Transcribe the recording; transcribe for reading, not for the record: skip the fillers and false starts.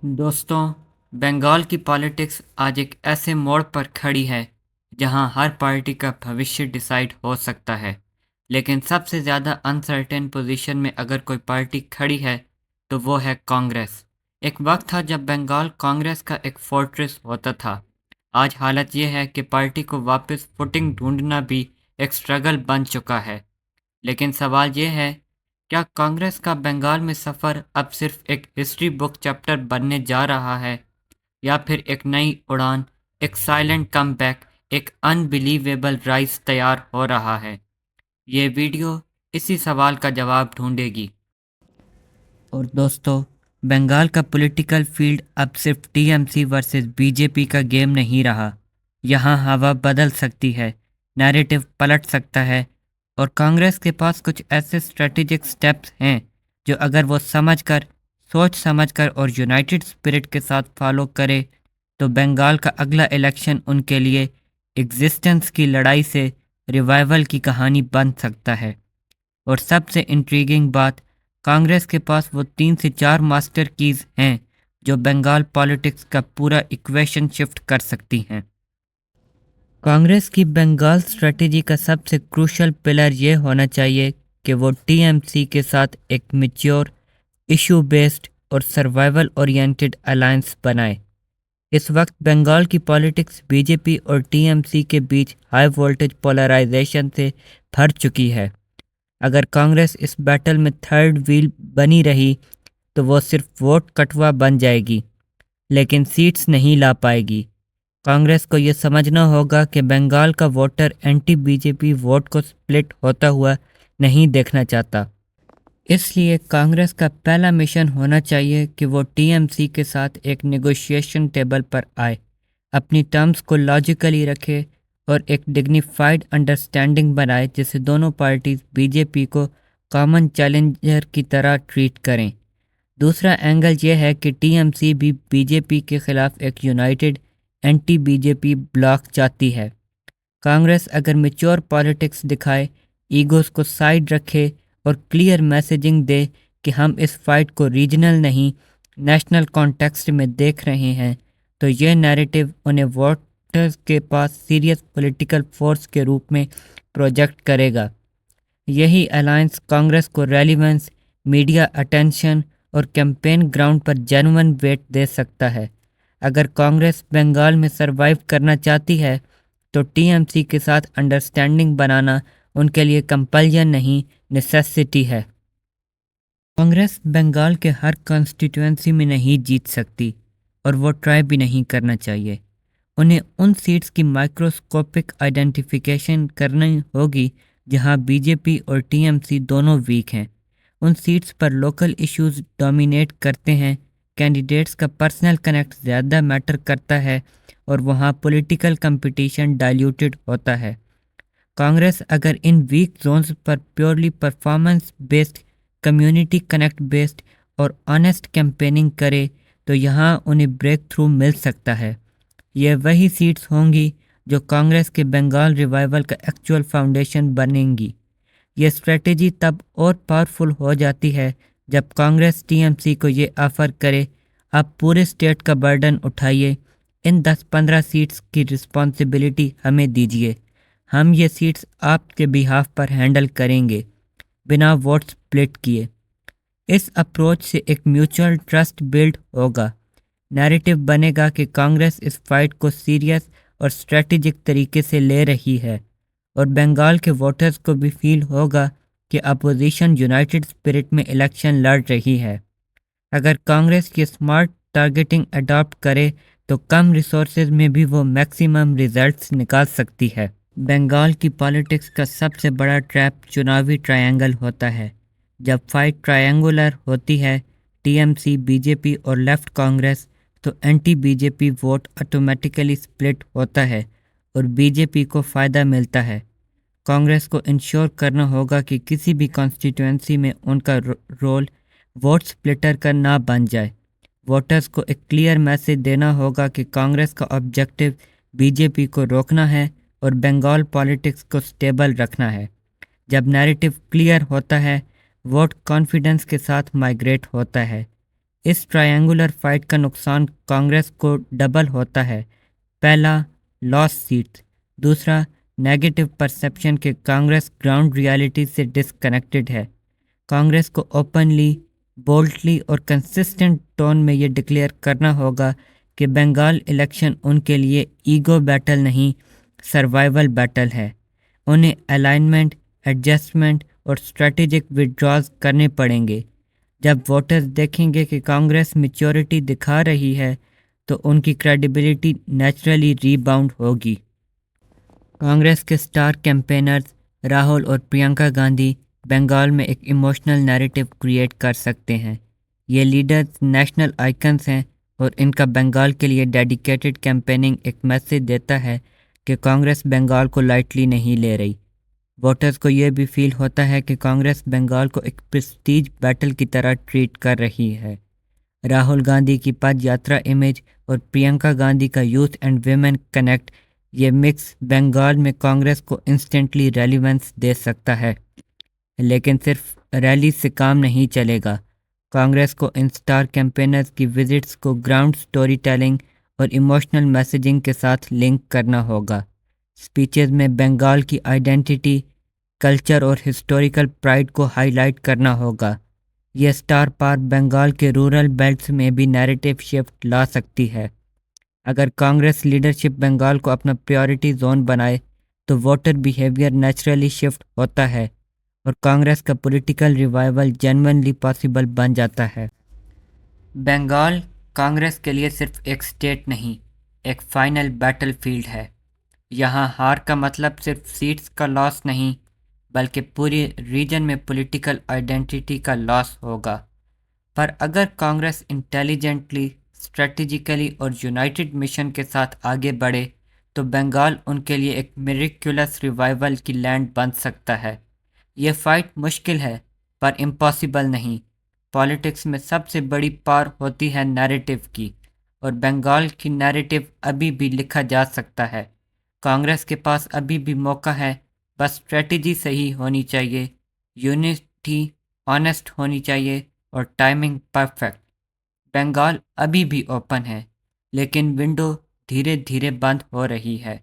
دوستوں، بنگال کی پالیٹکس آج ایک ایسے موڑ پر کھڑی ہے جہاں ہر پارٹی کا بھوشیہ ڈیسائیڈ ہو سکتا ہے، لیکن سب سے زیادہ انسرٹن پوزیشن میں اگر کوئی پارٹی کھڑی ہے تو وہ ہے کانگریس۔ ایک وقت تھا جب بنگال کانگریس کا ایک فورٹریس ہوتا تھا۔ آج حالت یہ ہے کہ پارٹی کو واپس فوٹنگ ڈھونڈنا بھی ایک سٹرگل بن چکا ہے۔ لیکن سوال یہ ہے، کیا کانگریس کا بنگال میں سفر اب صرف ایک ہسٹری بک چیپٹر بننے جا رہا ہے، یا پھر ایک نئی اڑان، ایک سائلنٹ کم بیک، ایک انبلیویبل رائز تیار ہو رہا ہے؟ یہ ویڈیو اسی سوال کا جواب ڈھونڈے گی۔ اور دوستو، بنگال کا پولیٹیکل فیلڈ اب صرف T M C versus B J P کا گیم نہیں رہا۔ یہاں ہوا بدل سکتی ہے، نیریٹو پلٹ سکتا ہے، اور کانگریس کے پاس کچھ ایسے اسٹریٹجک سٹیپس ہیں جو اگر وہ سوچ سمجھ کر اور یونائٹڈ اسپرٹ کے ساتھ فالو کرے تو بنگال کا اگلا الیکشن ان کے لیے ایگزسٹنس کی لڑائی سے ریوائول کی کہانی بن سکتا ہے۔ اور سب سے انٹریگنگ بات، کانگریس کے پاس وہ 3 سے 4 ماسٹر کیز ہیں جو بنگال پالیٹکس کا پورا ایکویشن شفٹ کر سکتی ہیں۔ کانگریس کی بنگال اسٹریٹجی کا سب سے کروشل پلر یہ ہونا چاہیے کہ وہ ٹی ایم سی کے ساتھ ایک میچور، ایشو بیسڈ اور سروائیول اورینٹڈ الائنس بنائے۔ اس وقت بنگال کی پالیٹکس بی جے پی اور ٹی ایم سی کے بیچ ہائی وولٹیج پولرائزیشن سے بھر چکی ہے۔ اگر کانگریس اس بیٹل میں تھرڈ ویل بنی رہی تو وہ صرف ووٹ کٹوا بن جائے گی، لیکن سیٹس نہیں لا پائے گی۔ کانگریس کو یہ سمجھنا ہوگا کہ بنگال کا voter anti B J P vote کو سپلٹ ہوتا ہوا نہیں دیکھنا چاہتا۔ اس لیے کانگریس کا پہلا مشن ہونا چاہیے کہ وہ ٹی ایم سی کے ساتھ ایک نیگوشیشن ٹیبل پر آئے، اپنی ٹرمز کو لاجیکلی رکھے اور ایک ڈگنیفائڈ انڈرسٹینڈنگ بنائے جس سے دونوں پارٹیز بی جے پی کو کامن چیلنجر کی طرح ٹریٹ کریں۔ دوسرا اینگل یہ ہے کہ ٹی ایم سی بھی بی جے پی کے خلاف ایک یونائٹڈ اینٹی بی جے پی بلاک چاہتی ہے۔ کانگریس اگر میچور پالیٹکس دکھائے، ایگوز کو سائیڈ رکھے اور کلیئر میسیجنگ دے کہ ہم اس فائٹ کو ریجنل نہیں نیشنل کانٹیکسٹ میں دیکھ رہے ہیں، تو یہ نیریٹو انہیں ووٹرز کے پاس سیریس پولیٹیکل فورس کے روپ میں پروجیکٹ کرے گا۔ یہی الائنس کانگریس کو ریلیونس، میڈیا اٹینشن اور کیمپین گراؤنڈ پر جینون ویٹ دے سکتا ہے۔ اگر کانگریس بنگال میں سروائیو کرنا چاہتی ہے تو ٹی ایم سی کے ساتھ انڈرسٹینڈنگ بنانا ان کے لیے کمپلژن نہیں، نیسیسٹی ہے۔ کانگریس بنگال کے ہر کانسٹیٹوئنسی میں نہیں جیت سکتی، اور وہ ٹرائی بھی نہیں کرنا چاہیے۔ انہیں ان سیٹس کی مائکروسکوپک آئیڈینٹیفیکیشن کرنی ہوگی جہاں بی جے پی اور ٹی ایم سی دونوں ویک ہیں۔ ان سیٹس پر لوکل ایشوز ڈومینیٹ کرتے ہیں، کینڈیڈیٹس کا پرسنل کنیکٹ زیادہ میٹر کرتا ہے، اور وہاں پولیٹیکل کمپٹیشن ڈائلیوٹڈ ہوتا ہے۔ کانگریس اگر ان ویک زونز پر purely performance based, community connect based اور آنیسٹ کیمپیننگ کرے تو یہاں انہیں بریک تھرو مل سکتا ہے۔ یہ وہی سیٹس ہوں گی جو کانگریس کے بنگال ریوائیول کا ایکچوئل فاؤنڈیشن بنیں گی۔ یہ اسٹریٹجی تب اور پاورفل ہو جاتی ہے جب کانگریس ٹی ایم سی کو یہ آفر کرے، آپ پورے اسٹیٹ کا برڈن اٹھائیے، ان 10-15 سیٹس کی رسپانسبلٹی ہمیں دیجیے، ہم یہ سیٹس آپ کے بیہاف پر ہینڈل کریں گے بنا ووٹ سپلٹ کیے۔ اس اپروچ سے ایک میوچل ٹرسٹ بلڈ ہوگا، نیریٹو بنے گا کہ کانگریس اس فائٹ کو سیریس اور اسٹریٹجک طریقے سے لے رہی ہے، اور بنگال کے ووٹرز کو بھی فیل ہوگا کہ اپوزیشن یونائٹڈ اسپرٹ میں الیکشن لڑ رہی ہے۔ اگر کانگریس یہ اسمارٹ ٹارگیٹنگ اڈاپٹ کرے تو کم ریسورسز میں بھی وہ میکسیمم ریزلٹس نکال سکتی ہے۔ بنگال کی پالیٹکس کا سب سے بڑا ٹریپ چناوی ٹرائنگل ہوتا ہے۔ جب فائٹ ٹرائنگولر ہوتی ہے، T M C, B J P اور لیفٹ کانگریس، تو anti B J P vote automatically split ہوتا ہے اور بی جے پی کو فائدہ ملتا ہے۔ کانگریس کو انشور کرنا ہوگا کہ کسی بھی کانسٹیٹوئنسی میں ان کا رول ووٹ سپلٹر کا نہ بن جائے۔ ووٹرز کو ایک کلیئر میسیج دینا ہوگا کہ کانگریس کا آبجیکٹو بی جے پی کو روکنا ہے اور بنگال پالیٹکس کو سٹیبل رکھنا ہے۔ جب نیریٹو کلیئر ہوتا ہے، ووٹ کانفیڈنس کے ساتھ مائیگریٹ ہوتا ہے۔ اس ٹرائنگولر فائٹ کا نقصان کانگریس کو ڈبل ہوتا ہے۔ پہلا، لاس سیٹس، دوسرا، نیگیٹو پرسیپشن کہ کانگریس گراؤنڈ ریالٹی سے ڈسکنیکٹڈ ہے۔ کانگریس کو اوپنلی، بولڈلی اور کنسسٹنٹ ٹون میں یہ ڈکلیئر کرنا ہوگا کہ بنگال الیکشن ان کے لیے ایگو بیٹل نہیں، سروائیول بیٹل ہے۔ انہیں الائنمنٹ، ایڈجسٹمنٹ اور اسٹریٹجک وڈرالز کرنے پڑیں گے۔ جب ووٹرز دیکھیں گے کہ کانگریس میچورٹی دکھا رہی ہے تو ان کی کریڈیبلٹی نیچرلی ری باؤنڈ ہوگی۔ کانگریس کے سٹار کیمپینرز راہل اور پرینکا گاندھی بنگال میں ایک ایموشنل نیریٹو کریٹ کر سکتے ہیں۔ یہ لیڈرز نیشنل آئیکنز ہیں اور ان کا بنگال کے لیے ڈیڈیکیٹڈ کیمپیننگ ایک میسج دیتا ہے کہ کانگریس بنگال کو لائٹلی نہیں لے رہی۔ ووٹرز کو یہ بھی فیل ہوتا ہے کہ کانگریس بنگال کو ایک پریسٹیج بیٹل کی طرح ٹریٹ کر رہی ہے۔ راہل گاندھی کی پد یاترا امیج اور پرینکا گاندھی کا یوتھ اینڈ ویمن کنیکٹ، یہ مکس بنگال میں کانگریس کو انسٹنٹلی ریلیونس دے سکتا ہے۔ لیکن صرف ریلی سے کام نہیں چلے گا۔ کانگریس کو ان سٹار کیمپینرز کی وزٹس کو گراؤنڈ سٹوری ٹیلنگ اور ایموشنل میسیجنگ کے ساتھ لنک کرنا ہوگا۔ سپیچز میں بنگال کی آئیڈینٹی، کلچر اور ہسٹوریکل پرائیڈ کو ہائی لائٹ کرنا ہوگا۔ یہ سٹار پار بنگال کے رورل بیلٹس میں بھی نیریٹو شفٹ لا سکتی ہے۔ اگر کانگریس لیڈرشپ بنگال کو اپنا پریورٹی زون بنائے تو ووٹر بیہیویئر نیچرلی شفٹ ہوتا ہے اور کانگریس کا پولیٹیکل ریوائول جینونلی پاسبل بن جاتا ہے۔ بنگال کانگریس کے لیے صرف ایک سٹیٹ نہیں، ایک فائنل بیٹل فیلڈ ہے۔ یہاں ہار کا مطلب صرف سیٹس کا لاس نہیں، بلکہ پوری ریجن میں پولیٹیکل آئیڈینٹی کا لاس ہوگا۔ پر اگر کانگریس انٹیلیجنٹلی، اسٹریٹجیکلی اور یونائٹڈ مشن کے ساتھ آگے بڑھے تو بنگال ان کے لیے ایک میریکولس ریوائول کی لینڈ بن سکتا ہے۔ یہ فائٹ مشکل ہے پر امپاسبل نہیں۔ پالیٹکس میں سب سے بڑی پار ہوتی ہے نیریٹو کی، اور بنگال کی نیریٹو ابھی بھی لکھا جا سکتا ہے۔ کانگریس کے پاس ابھی بھی موقع ہے، بس اسٹریٹجی صحیح ہونی چاہیے، یونٹی آنیسٹ ہونی چاہیے اور ٹائمنگ پرفیکٹ۔ بنگال ابھی بھی اوپن ہے، لیکن ونڈو دھیرے دھیرے بند ہو رہی ہے۔